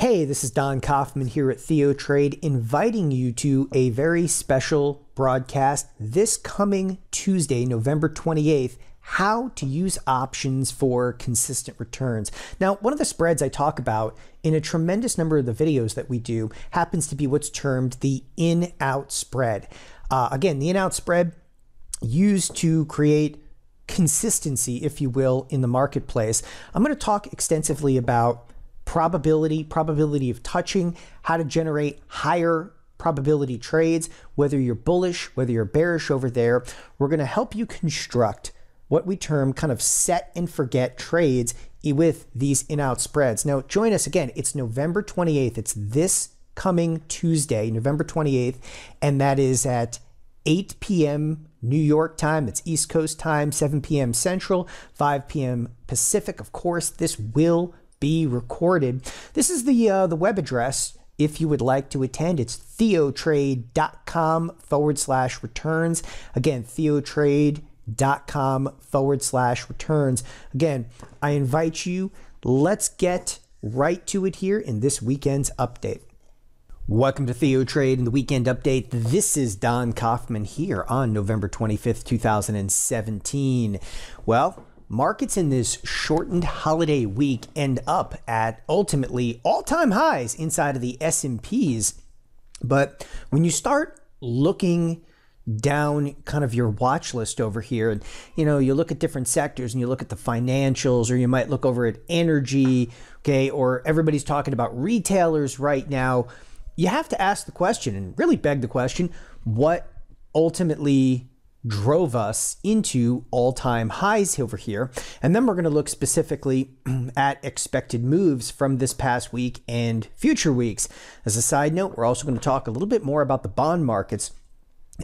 Hey, this is Don Kaufman here at TheoTrade, inviting you to a very special broadcast this coming Tuesday, November 28th, how to use options for consistent returns. Now, one of the spreads I talk about in a tremendous number of the videos that we do happens to be what's termed the in-out spread. Again, the in-out spread used to create consistency, if you will, in the marketplace. I'm going to talk extensively about probability of touching, how to generate higher probability trades, whether you're bullish, whether you're bearish over there. We're going to help you construct what we term kind of set and forget trades with these in-out spreads. Now, join us again. It's November 28th. It's this coming Tuesday, November 28th, and that is at 8 p.m. New York time. That's East Coast time, 7 p.m. Central, 5 p.m. Pacific. Of course, this will be recorded. This is the web address if you would like to attend. It's theotrade.com/returns. Again, theotrade.com/returns. Again, I invite you. Let's get right to it here in this weekend's update. Welcome to TheoTrade and the weekend update. This is Don Kaufman here on November 25th, 2017. Well, markets in this shortened holiday week end up at ultimately all-time highs inside of the S&Ps. But when you start looking down kind of your watch list over here, and you look at different sectors and you look at the financials, or you might look over at energy, okay, or everybody's talking about retailers right now, you have to ask the question and really beg the question, what ultimately drove us into all-time highs over here? And then we're going to look specifically at expected moves from this past week and future weeks. As a side note, we're also going to talk a little bit more about the bond markets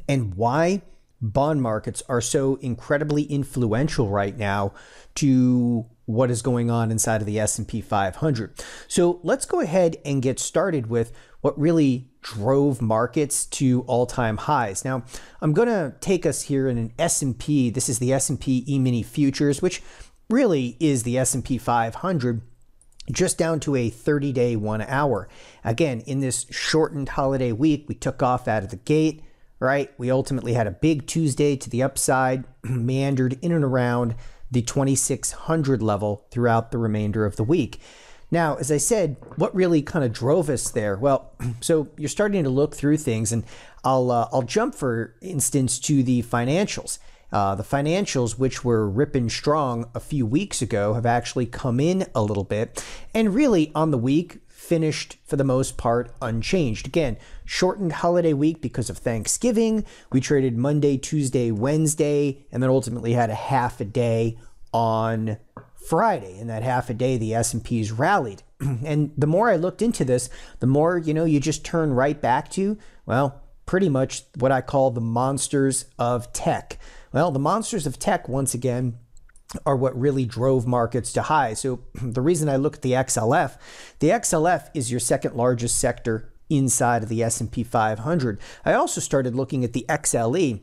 and why bond markets are so incredibly influential right now to what is going on inside of the S&P 500. So let's go ahead and get started with what really drove markets to all-time highs. Now, I'm going to take us here in an S&P. This is the S&P E-mini futures, which really is the S&P 500, just down to a 30-day 1 hour. Again, in this shortened holiday week, we took off out of the gate, right? We ultimately had a big Tuesday to the upside, meandered in and around the 2600 level throughout the remainder of the week. Now, as I said, what really kind of drove us there? Well, so you're starting to look through things, and I'll jump, for instance, to the financials. The financials, which were ripping strong a few weeks ago, have actually come in a little bit, and really on the week finished for the most part unchanged. Again, shortened holiday week because of Thanksgiving. We traded Monday, Tuesday, Wednesday, and then ultimately had a half a day on Friday. In that half a day, the S&Ps rallied. And the more I looked into this, the more, you just turn right back to, well, pretty much what I call the monsters of tech. Well, the monsters of tech, once again, are what really drove markets to high. So the reason I look at the XLF is your second largest sector inside of the S&P 500. I also started looking at the XLE.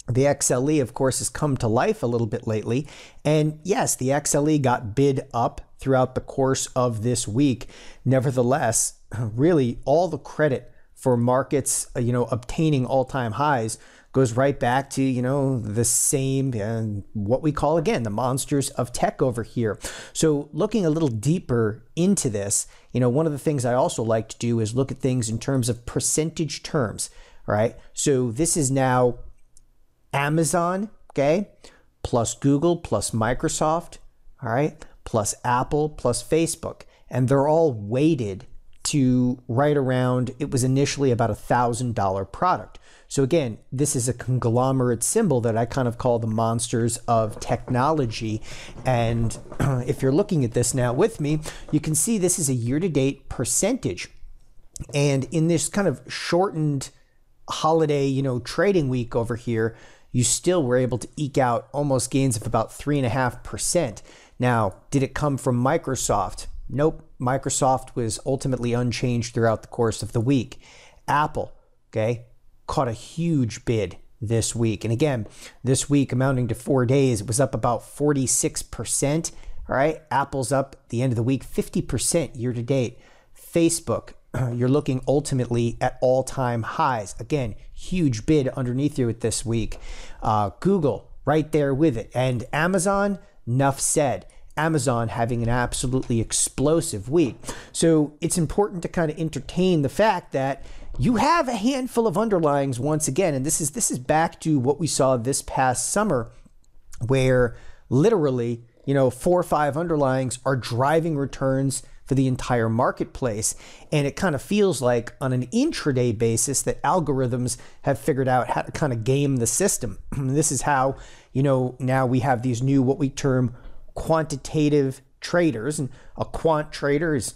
The XLE, of course, has come to life a little bit lately. And yes, the XLE got bid up throughout the course of this week. Nevertheless, really all the credit for markets, obtaining all-time highs goes right back to, the same, what we call, again, the monsters of tech over here. So looking a little deeper into this, one of the things I also like to do is look at things in terms of percentage terms, right? So this is now Amazon, okay, plus Google, plus Microsoft, all right, plus Apple, plus Facebook. And they're all weighted to right around, it was initially about $1,000 product. So again, this is a conglomerate symbol that I kind of call the monsters of technology. And if you're looking at this now with me, you can see this is a year-to-date percentage. And in this kind of shortened holiday, trading week over here, you still were able to eke out almost gains of about 3.5%. Now, did it come from Microsoft? Nope. Microsoft was ultimately unchanged throughout the course of the week. Apple, okay, caught a huge bid this week. And again, this week amounting to 4 days, it was up about 46%. All right. Apple's up at the end of the week, 50% year to date. Facebook, you're looking ultimately at all-time highs. Again, huge bid underneath you at this week. Google, right there with it. And Amazon, enough said. Amazon having an absolutely explosive week. So it's important to kind of entertain the fact that you have a handful of underlyings once again. And this is back to what we saw this past summer, where literally, 4 or 5 underlyings are driving returns for the entire marketplace. And it kind of feels like on an intraday basis that algorithms have figured out how to kind of game the system. This is how, now we have these new, what we term quantitative traders. And a quant trader is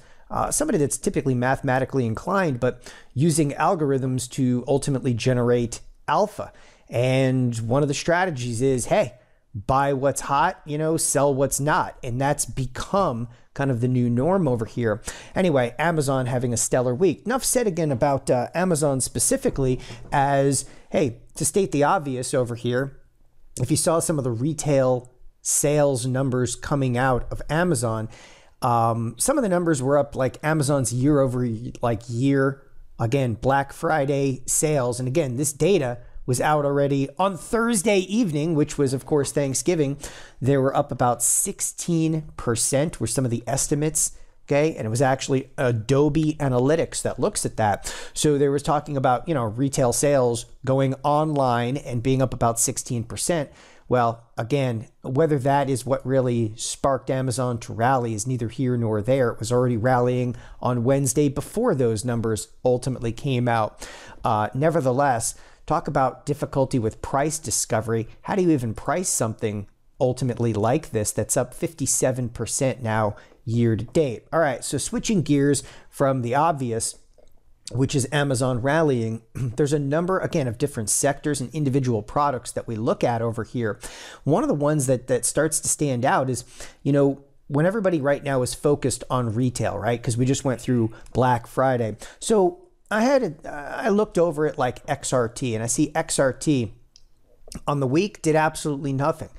somebody that's typically mathematically inclined, but using algorithms to ultimately generate alpha. And one of the strategies is, hey, buy what's hot, sell what's not. And that's become kind of the new norm over here. Anyway, Amazon having a stellar week. Enough said again about Amazon specifically, as, hey, to state the obvious over here, if you saw some of the retail sales numbers coming out of Amazon, some of the numbers were up, like Amazon's year over year, again, Black Friday sales. And again, this data was out already on Thursday evening, which was, of course, Thanksgiving. They were up about 16% were some of the estimates, okay? And it was actually Adobe Analytics that looks at that. So they was talking about, retail sales going online and being up about 16%. Well, again, whether that is what really sparked Amazon to rally is neither here nor there. It was already rallying on Wednesday before those numbers ultimately came out. Nevertheless, talk about difficulty with price discovery. How do you even price something ultimately like this that's up 57% now year to date? All right, so switching gears from the obvious, which is Amazon rallying, there's a number, again, of different sectors and individual products that we look at over here. One of the ones that starts to stand out is, when everybody right now is focused on retail, right? Because we just went through Black Friday. So I looked over at like XRT, and I see XRT on the week did absolutely nothing.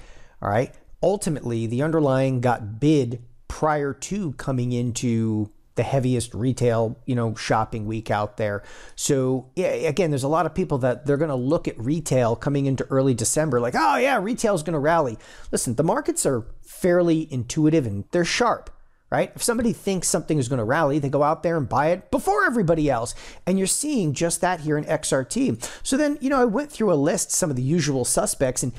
All right. Ultimately, the underlying got bid prior to coming into the heaviest retail, shopping week out there. So yeah, again, there's a lot of people that they're going to look at retail coming into early December like, oh yeah, retail's going to rally. Listen, the markets are fairly intuitive and they're sharp. Right? If somebody thinks something is going to rally, they go out there and buy it before everybody else. And you're seeing just that here in XRT. So then, I went through a list, some of the usual suspects, and,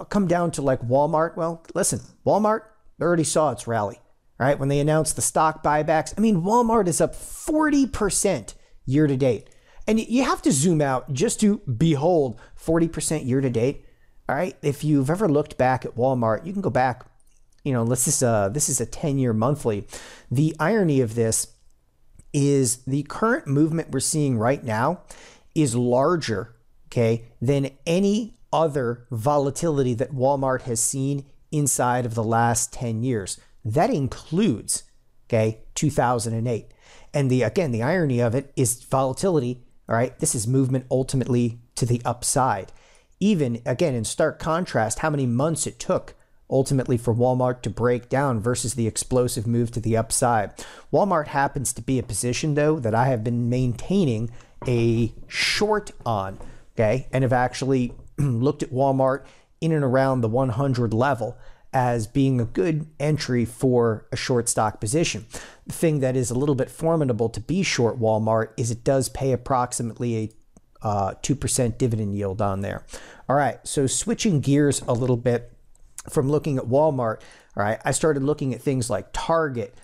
come down to like Walmart. Well, listen, Walmart already saw its rally, right? When they announced the stock buybacks. I mean, Walmart is up 40% year to date. And you have to zoom out just to behold 40% year to date. All right. If you've ever looked back at Walmart, you can go back. This is a 10-year monthly. The irony of this is the current movement we're seeing right now is larger, okay, than any other volatility that Walmart has seen inside of the last 10 years. That includes, 2008. And the irony of it is volatility, all right, this is movement ultimately to the upside. Even, again, in stark contrast, how many months it took ultimately for Walmart to break down versus the explosive move to the upside. Walmart happens to be a position, though, that I have been maintaining a short on, and have actually looked at Walmart in and around the 100 level as being a good entry for a short stock position. The thing that is a little bit formidable to be short Walmart is it does pay approximately a 2% dividend yield on there. All right, so switching gears a little bit from looking at Walmart, all right, I started looking at things like Target,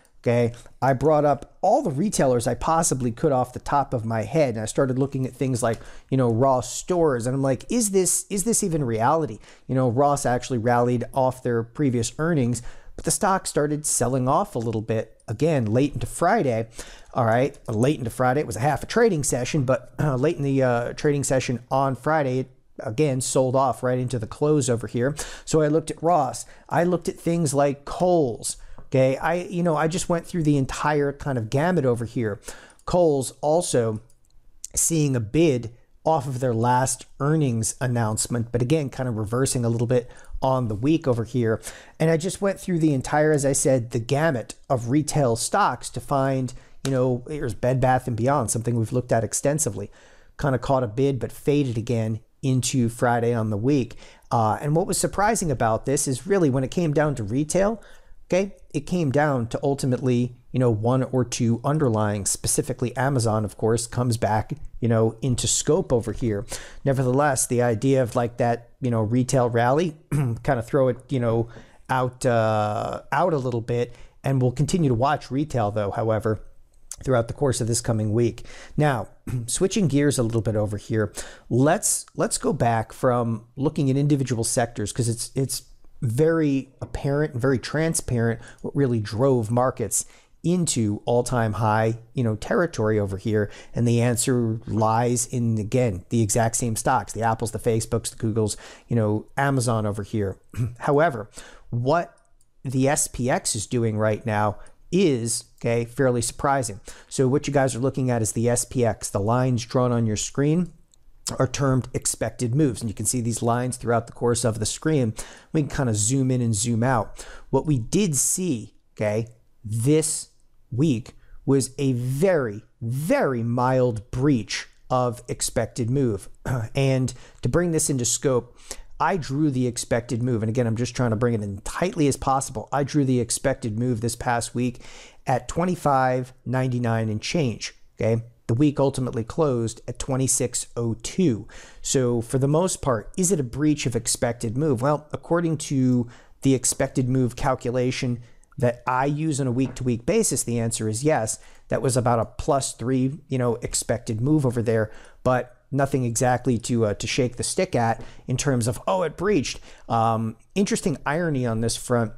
I brought up all the retailers I possibly could off the top of my head, and I started looking at things like, Ross Stores, and I'm like, is this even reality? Ross actually rallied off their previous earnings, but the stock started selling off a little bit again late into Friday. All right, late into Friday, it was a half a trading session, but late in the trading session on Friday, it again sold off right into the close over here. So I looked at Ross. I looked at things like Kohl's. I just went through the entire kind of gamut over here. Kohl's also seeing a bid off of their last earnings announcement, but again, kind of reversing a little bit on the week over here. And I just went through the entire, as I said, the gamut of retail stocks to find, here's Bed Bath & Beyond, something we've looked at extensively. Kind of caught a bid, but faded again into Friday on the week. And what was surprising about this is really when it came down to retail, okay, it came down to ultimately, one or two underlying, specifically Amazon, of course, comes back, into scope over here. Nevertheless, the idea of like that, retail rally, kind of throw it, out a little bit. And we'll continue to watch retail, though, however, throughout the course of this coming week. Now, switching gears a little bit over here, let's go back from looking at individual sectors, because it's very apparent and very transparent what really drove markets into all-time high, territory over here. And the answer lies in, again, the exact same stocks, the Apples, the Facebooks, the Googles, Amazon over here. However, what the SPX is doing right now is, okay, fairly surprising. So what you guys are looking at is the SPX. The lines drawn on your screen are termed expected moves. And you can see these lines throughout the course of the screen. We can kind of zoom in and zoom out. What we did see, okay, this week was a very, very mild breach of expected move. And to bring this into scope, I drew the expected move. And again, I'm just trying to bring it in tightly as possible. I drew the expected move this past week at 25.99 and change. Okay. The week ultimately closed at 26.02. So for the most part, is it a breach of expected move? Well, according to the expected move calculation that I use on a week-to-week basis, the answer is yes. That was about a +3, expected move over there, but nothing exactly to shake the stick at in terms of, oh, it breached. Interesting irony on this front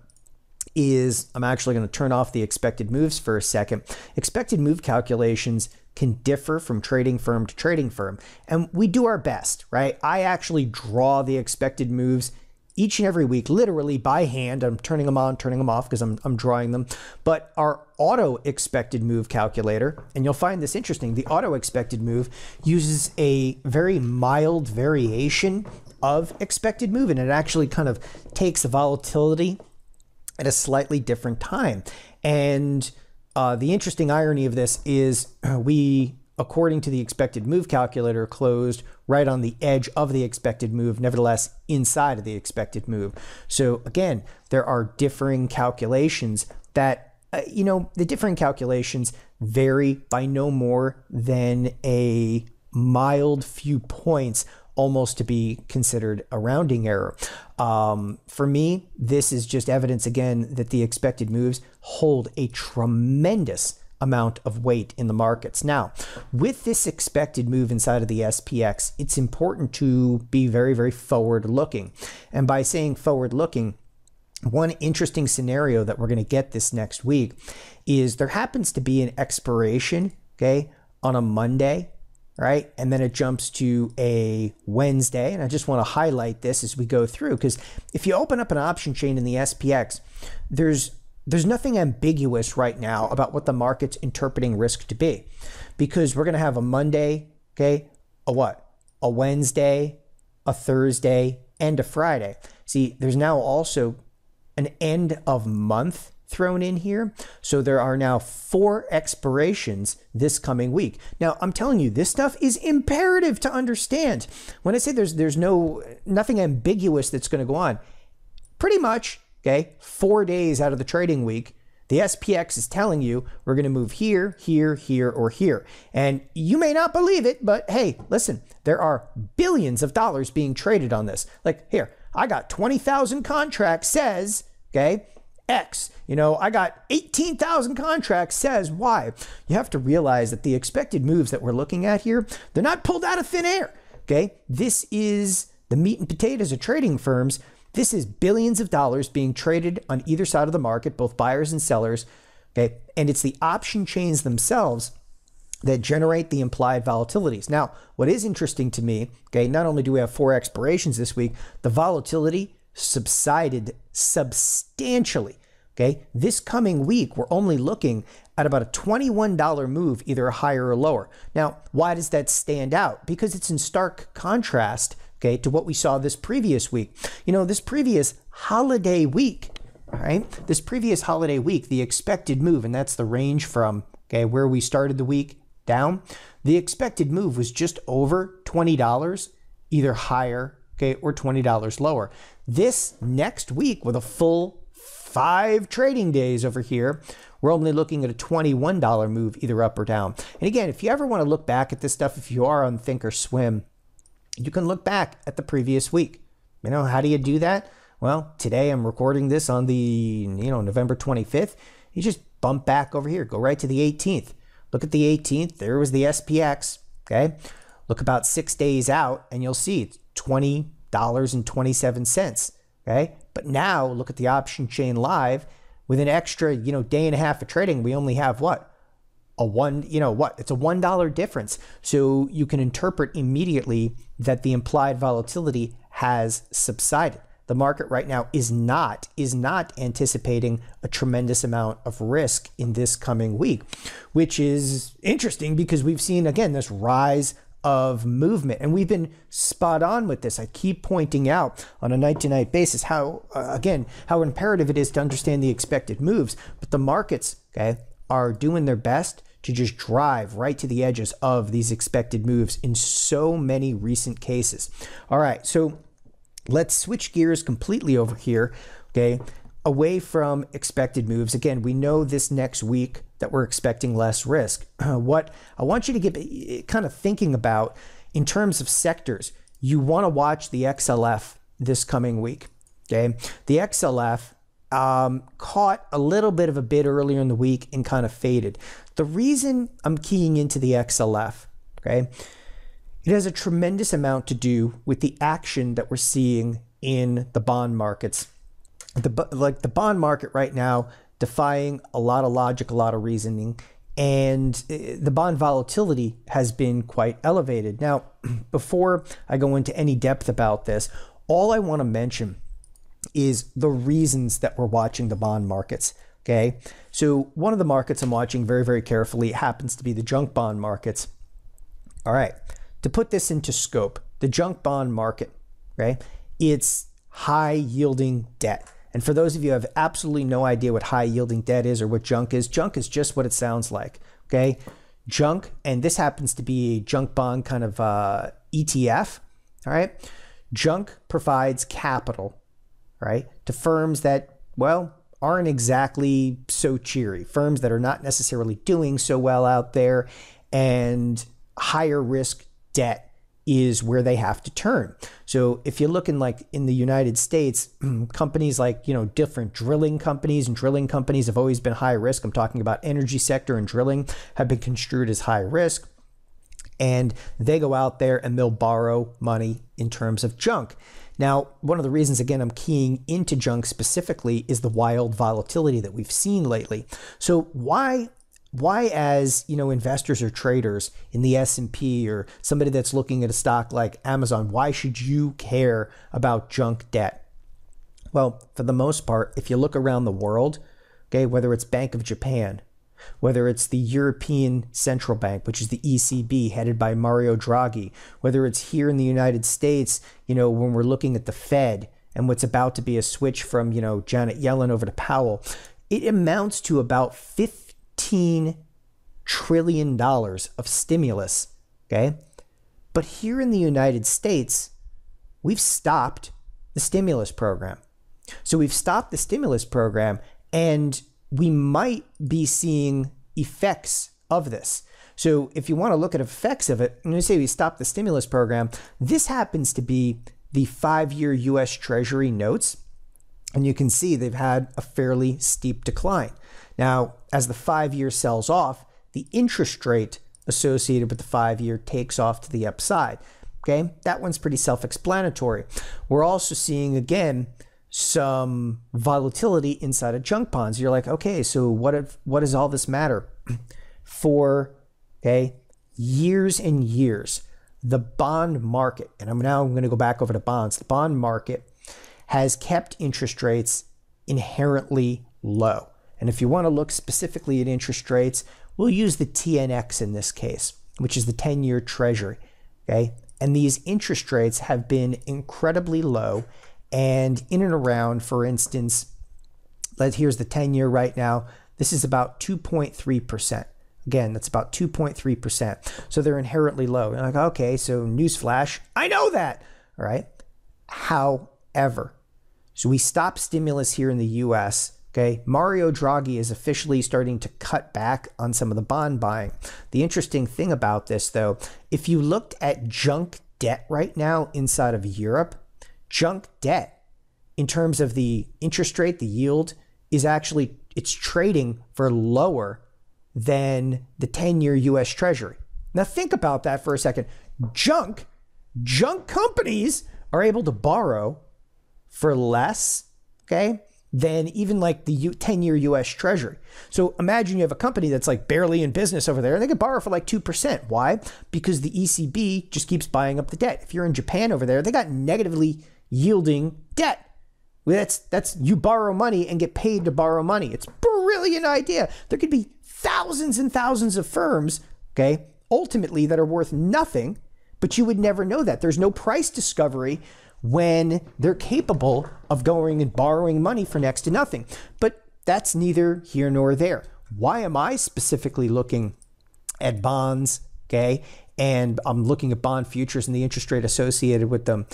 is I'm actually going to turn off the expected moves for a second. Expected move calculations can differ from trading firm to trading firm, and we do our best, right? I actually draw the expected moves each and every week, literally by hand. I'm turning them on, turning them off because I'm drawing them. But our auto expected move calculator, and you'll find this interesting, the auto expected move uses a very mild variation of expected move, and it actually kind of takes the volatility at a slightly different time. And the interesting irony of this is we, according to the expected move calculator, closed right on the edge of the expected move, nevertheless inside of the expected move. So again, there are differing calculations that, the differing calculations vary by no more than a mild few points, almost to be considered a rounding error. For me, this is just evidence again that the expected moves hold a tremendous amount of weight in the markets. Now, with this expected move inside of the SPX, it's important to be very, very forward looking. And by saying forward looking, one interesting scenario that we're going to get this next week is there happens to be an expiration, okay, on a Monday, right? And then it jumps to a Wednesday. And I just want to highlight this as we go through, because if you open up an option chain in the SPX, there's nothing ambiguous right now about what the market's interpreting risk to be, because we're going to have a Monday, okay, a Wednesday, a Thursday, and a Friday. See, there's now also an end of month thrown in here. So there are now 4 expirations this coming week. Now, I'm telling you, this stuff is imperative to understand. When I say there's nothing ambiguous that's going to go on, pretty much, okay, 4 days out of the trading week, the SPX is telling you we're going to move here, here, here, or here. And you may not believe it, but hey, listen, there are billions of dollars being traded on this. Like here, I got 20,000 contracts says, okay, X. I got 18,000 contracts says Y. You have to realize that the expected moves that we're looking at here, they're not pulled out of thin air, okay? This is the meat and potatoes of trading firms. This is billions of dollars being traded on either side of the market, both buyers and sellers, okay? And it's the option chains themselves that generate the implied volatilities. Now, what is interesting to me, okay, not only do we have 4 expirations this week, the volatility subsided substantially, okay? This coming week, we're only looking at about a $21 move, either higher or lower. Now, why does that stand out? Because it's in stark contrast, okay, to what we saw this previous week. This previous holiday week, all right? This previous holiday week, the expected move, and that's the range from okay, where we started the week down, the expected move was just over $20, either higher, okay, or $20 lower. This next week, with a full 5 trading days over here, we're only looking at a $21 move, either up or down. And again, if you ever want to look back at this stuff, if you are on thinkorswim, you can look back at the previous week. You know, how do you do that? Well, today I'm recording this on the, November 25th. You just bump back over here, go right to the 18th. Look at the 18th, there was the SPX, okay? Look about 6 days out and you'll see it's $20.27, okay? But now look at the option chain live with an extra, day and a half of trading. We only have what? It's a $1 difference. So you can interpret immediately that the implied volatility has subsided. The market right now is not anticipating a tremendous amount of risk in this coming week, which is interesting because we've seen, again, this rise of movement, and we've been spot on with this. I keep pointing out on a night-to-night basis how imperative it is to understand the expected moves, but the markets, okay, are doing their best to just drive right to the edges of these expected moves in so many recent cases. All right, so let's switch gears completely over here, okay, away from expected moves. Again, we know this next week that we're expecting less risk. What I want you to get kind of thinking about in terms of sectors, you want to watch the XLF this coming week, okay? The XLF caught a little bit of a bid earlier in the week and kind of faded. The reason I'm keying into the XLF, okay, it has a tremendous amount to do with the action that we're seeing in the bond markets. The bond market right now, defying a lot of logic, a lot of reasoning, and the bond volatility has been quite elevated. Now, before I go into any depth about this, all I want to mention is the reasons that we're watching the bond markets. Okay, so one of the markets I'm watching very, very carefully happens to be the junk bond markets. All right. To put this into scope, the junk bond market, okay, it's high yielding debt. And for those of you who have absolutely no idea what high yielding debt is or what junk is just what it sounds like, okay? Junk, and this happens to be a junk bond kind of ETF, all right? Junk provides capital, right, to firms that, well, aren't exactly so cheery, firms that are not necessarily doing so well out there, and higher risk debt is where they have to turn. So if you're looking like in the United States, companies like, different drilling companies, and drilling companies have always been high risk. I'm talking about energy sector and drilling have been construed as high risk. And they go out there and they'll borrow money in terms of junk. Now, one of the reasons, again, I'm keying into junk specifically is the wild volatility that we've seen lately. So why as investors or traders in the S&P or somebody that's looking at a stock like Amazon, why should you care about junk debt? Well, for the most part, if you look around the world, okay, whether it's Bank of Japan, whether it's the European Central Bank, which is the ECB headed by Mario Draghi, whether it's here in the United States, when we're looking at the Fed and what's about to be a switch from, Janet Yellen over to Powell, it amounts to about $15 trillion of stimulus, okay? But here in the United States, we've stopped the stimulus program. So we've stopped the stimulus program, and we might be seeing effects of this. So if you want to look at effects of it, when you say we stopped the stimulus program, this happens to be the 5-year US Treasury notes. And you can see they've had a fairly steep decline. Now, as the 5-year sells off, the interest rate associated with the 5-year takes off to the upside. Okay, that one's pretty self-explanatory. We're also seeing, again, some volatility inside of junk bonds. You're like, okay, so what does all this matter? For, years and years, the bond market, and I'm going to go back over to bonds, the bond market has kept interest rates inherently low. And if you want to look specifically at interest rates, we'll use the TNX in this case, which is the 10-year Treasury, okay? And these interest rates have been incredibly low, and in and around, for instance, here's the 10-year right now. This is about 2.3%, Again, that's about 2.3%. So they're inherently low. You're like, okay, so newsflash, I know that. All right. However, so we stopped stimulus here in the US. Okay, Mario Draghi is officially starting to cut back on some of the bond buying. The interesting thing about this, though, if you looked at junk debt right now inside of Europe, junk debt in terms of the interest rate, the yield, is actually, it's trading for lower than the 10-year US Treasury. Now think about that for a second. Junk companies are able to borrow for less, okay, than even like the 10-year US Treasury. So imagine you have a company that's like barely in business over there and they could borrow for like 2%. Why? Because the ECB just keeps buying up the debt. If you're in Japan over there, they got negatively yielding debt. That's you borrow money and get paid to borrow money. It's a brilliant idea. There could be thousands and thousands of firms, okay, ultimately that are worth nothing, but you would never know that. There's no price discovery when they're capable of going and borrowing money for next to nothing. But that's neither here nor there. Why am I specifically looking at bonds, okay? And I'm looking at bond futures and the interest rate associated with them.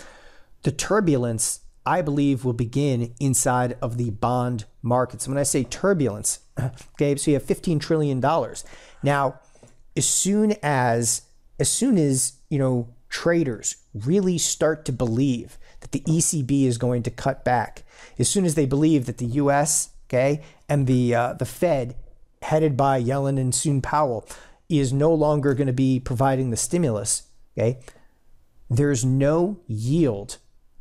The turbulence, I believe, will begin inside of the bond markets. When I say turbulence, okay, so you have $15 trillion. Now, as soon as traders really start to believe that the ECB is going to cut back, as soon as they believe that the US, okay, and the Fed, headed by Yellen and soon Powell, is no longer going to be providing the stimulus, okay, there's no yield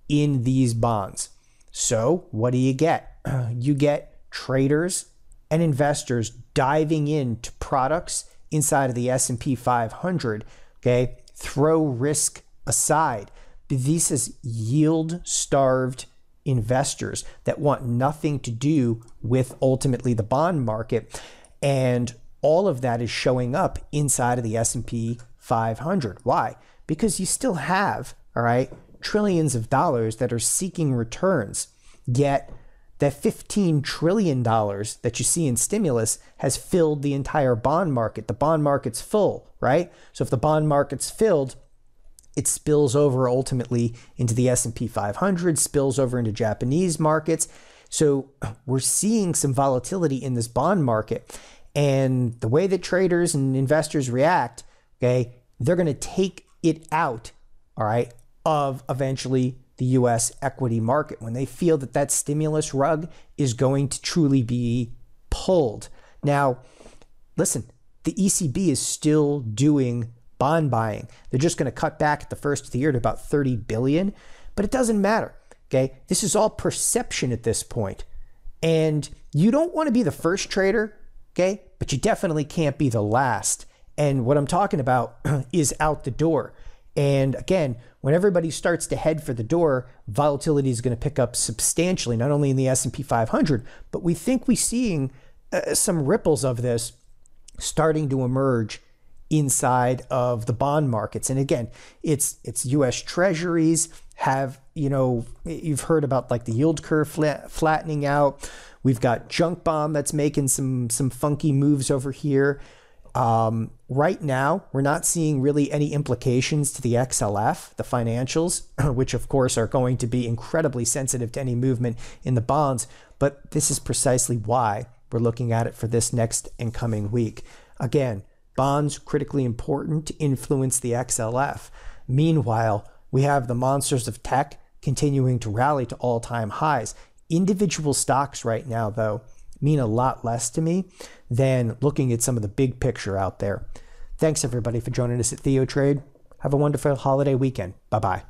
in these bonds. So what do you get? You get traders and investors diving into products inside of the S&P 500, okay, throw risk aside. This is yield-starved investors that want nothing to do with ultimately the bond market. And all of that is showing up inside of the S&P 500. Why? Because you still have, all right, trillions of dollars that are seeking returns. Yet that $15 trillion that you see in stimulus has filled the entire bond market. The bond market's full, right? So if the bond market's filled, it spills over ultimately into the S&P 500, spills over into Japanese markets. So we're seeing some volatility in this bond market. And the way that traders and investors react, okay, they're going to take it out, all right, of eventually the U.S. equity market when they feel that that stimulus rug is going to truly be pulled. Now, listen, the ECB is still doing bond buying. They're just going to cut back at the first of the year to about 30 billion, but it doesn't matter. Okay. This is all perception at this point. And you don't want to be the first trader. Okay. But you definitely can't be the last. And what I'm talking about is out the door. And again, when everybody starts to head for the door, volatility is going to pick up substantially, not only in the S&P 500, but we think we're seeing some ripples of this starting to emerge inside of the bond markets. And again, it's US Treasuries have, you've heard about like the yield curve flattening out. We've got junk bond that's making some funky moves over here. Right now, we're not seeing really any implications to the XLF, the financials, which of course are going to be incredibly sensitive to any movement in the bonds. But this is precisely why we're looking at it for this next and coming week. Again, bonds critically important to influence the XLF. Meanwhile, we have the monsters of tech continuing to rally to all-time highs. Individual stocks right now, though, mean a lot less to me than looking at some of the big picture out there. Thanks, everybody, for joining us at TheoTrade. Have a wonderful holiday weekend. Bye-bye.